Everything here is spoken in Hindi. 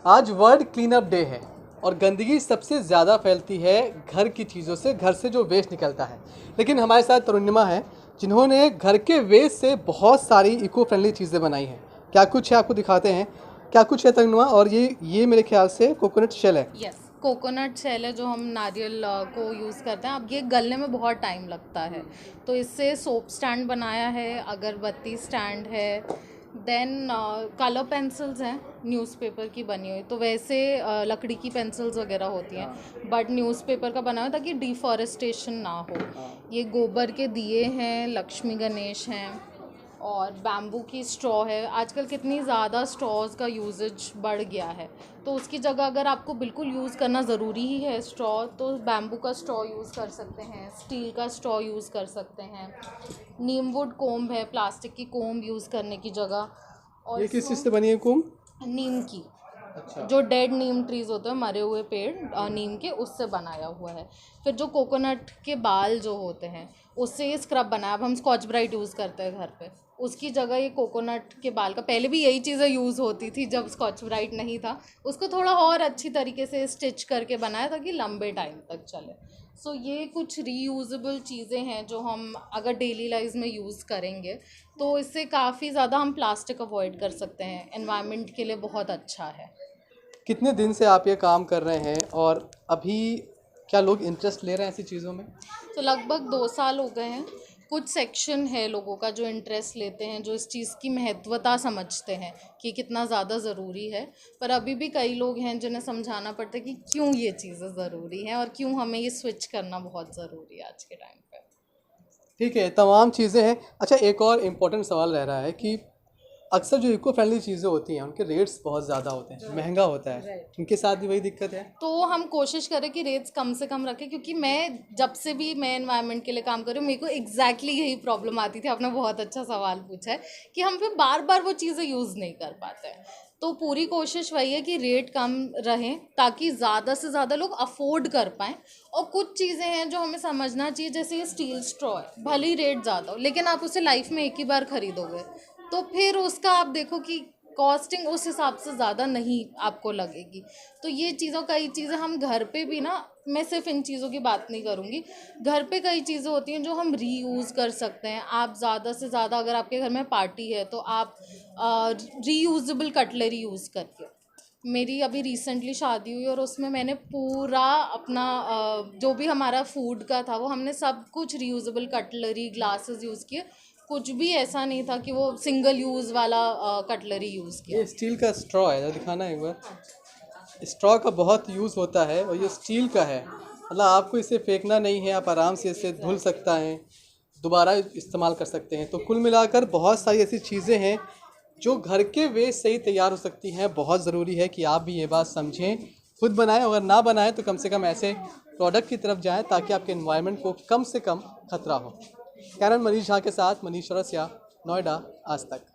आज वर्ल्ड क्लीन अप डे है और गंदगी सबसे ज़्यादा फैलती है घर की चीज़ों से, घर से जो वेस्ट निकलता है। लेकिन हमारे साथ तरुणिमा है जिन्होंने घर के वेस्ट से बहुत सारी इको फ्रेंडली चीज़ें बनाई हैं। क्या कुछ है आपको दिखाते हैं। क्या कुछ है तरुणिमा? और ये मेरे ख्याल से कोकोनट शेल है। यस, कोकोनट शेल है जो हम नारियल को यूज़ करते हैं। अब ये गलने में बहुत टाइम लगता है, तो इससे सोप स्टैंड बनाया है, अगरबत्ती स्टैंड है। देन कलर पेंसिल्स हैं न्यूज़पेपर की बनी हुई, तो वैसे लकड़ी की पेंसिल्स वगैरह होती हैं, बट न्यूज़पेपर का बना हुआ ताकि डिफॉरेस्टेशन ना हो। ये गोबर के दिए हैं, लक्ष्मी गणेश हैं, और बैम्बू की स्ट्रॉ है। आजकल कितनी ज़्यादा स्ट्रॉज का यूजेज बढ़ गया है, तो उसकी जगह अगर आपको बिल्कुल यूज़ करना ज़रूरी ही है स्ट्रॉ, तो बैम्बू का स्ट्रॉ यूज़ कर सकते हैं, स्टील का स्ट्रॉ यूज़ कर सकते हैं। नीम वुड कोम्ब है, प्लास्टिक की कोम्ब यूज़ करने की जगह। और ये किस चीज़ से बनी है कुम? नीम की, अच्छा। जो डेड नीम ट्रीज होते हैं, मरे हुए पेड़ नीम के, उससे बनाया हुआ है। फिर जो कोकोनट के बाल जो होते हैं उससे ये स्क्रब बनाया। अब हम स्कॉच ब्राइट यूज़ करते हैं घर पे, उसकी जगह ये कोकोनट के बाल का, पहले भी यही चीज़ें यूज़ होती थी जब स्कॉच ब्राइट नहीं था, उसको थोड़ा और अच्छी तरीके से स्टिच करके बनाया ताकि लंबे टाइम तक चले। सो ये कुछ रीयूजेबल चीज़ें हैं जो हम अगर डेली लाइफ में यूज़ करेंगे तो इससे काफ़ी ज़्यादा हम प्लास्टिक अवॉइड कर सकते हैं। एनवायरनमेंट के लिए बहुत अच्छा है। कितने दिन से आप ये काम कर रहे हैं और अभी क्या लोग इंटरेस्ट ले रहे हैं ऐसी चीज़ों में? तो लगभग 2 साल हो गए हैं। कुछ सेक्शन है लोगों का जो इंटरेस्ट लेते हैं, जो इस चीज़ की महत्वता समझते हैं कि कितना ज़्यादा ज़रूरी है, पर अभी भी कई लोग हैं जिन्हें समझाना पड़ता है कि क्यों ये चीज़ें ज़रूरी हैं और क्यों हमें ये स्विच करना बहुत ज़रूरी है आज के टाइम पे। ठीक है, तमाम चीज़ें हैं। अच्छा, एक और इम्पोर्टेंट सवाल रह रहा है कि अक्सर जो इको फ्रेंडली चीज़ें होती हैं उनके रेट्स बहुत ज़्यादा होते हैं, महंगा होता है। उनके साथ भी वही दिक्कत है। तो हम कोशिश करें कि रेट्स कम से कम रखें, क्योंकि मैं जब से भी मैं एनवायरनमेंट के लिए काम कर रही हूँ, मेरे को एग्जैक्टली यही प्रॉब्लम आती थी। आपने बहुत अच्छा सवाल पूछा है कि हम फिर बार बार वो चीज़ें यूज़ नहीं कर पाते हैं। तो पूरी कोशिश वही है कि रेट कम रहें ताकि ज़्यादा से ज़्यादा लोग अफोर्ड कर पाएँ। और कुछ चीज़ें हैं जो हमें समझना चाहिए, जैसे ये स्टील स्ट्रॉ है, भले ही रेट ज़्यादा हो, लेकिन आप उसे लाइफ में एक ही बार खरीदोगे, तो फिर उसका आप देखो कि कॉस्टिंग उस हिसाब से ज़्यादा नहीं आपको लगेगी। तो ये कई चीज़ें हम घर पे भी ना, मैं सिर्फ इन चीज़ों की बात नहीं करूँगी, घर पे कई चीज़ें होती हैं जो हम रीयूज़ कर सकते हैं। आप ज़्यादा से ज़्यादा, अगर आपके घर में पार्टी है तो आप रीयूजेबल कटलरी यूज़ करके। मेरी अभी रिसेंटली शादी हुई और उसमें मैंने पूरा अपना जो भी हमारा फूड का था वो हमने सब कुछ रीयूजेबल कटलरी, ग्लासेस यूज़ किए। कुछ भी ऐसा नहीं था कि वो सिंगल यूज़ वाला कटलरी यूज़ किया। ये स्टील का स्ट्रॉ है, जरा दिखाना एक बार। स्ट्रॉ का बहुत यूज़ होता है और ये स्टील का है, मतलब आपको इसे फेंकना नहीं है, आप आराम से इसे धुल सकता है, दोबारा इस्तेमाल कर सकते हैं। तो कुल मिलाकर बहुत सारी ऐसी चीज़ें हैं जो घर के वेस्ट से ही तैयार हो सकती हैं। बहुत ज़रूरी है कि आप भी ये बात समझें, खुद बनाएं, अगर ना बनाएं तो कम से कम ऐसे प्रोडक्ट की तरफ जाएं ताकि आपके एनवायरनमेंट को कम से कम खतरा हो। कैमरामैन मनीष झा के साथ मनीष चौरसिया, नोएडा, आज तक।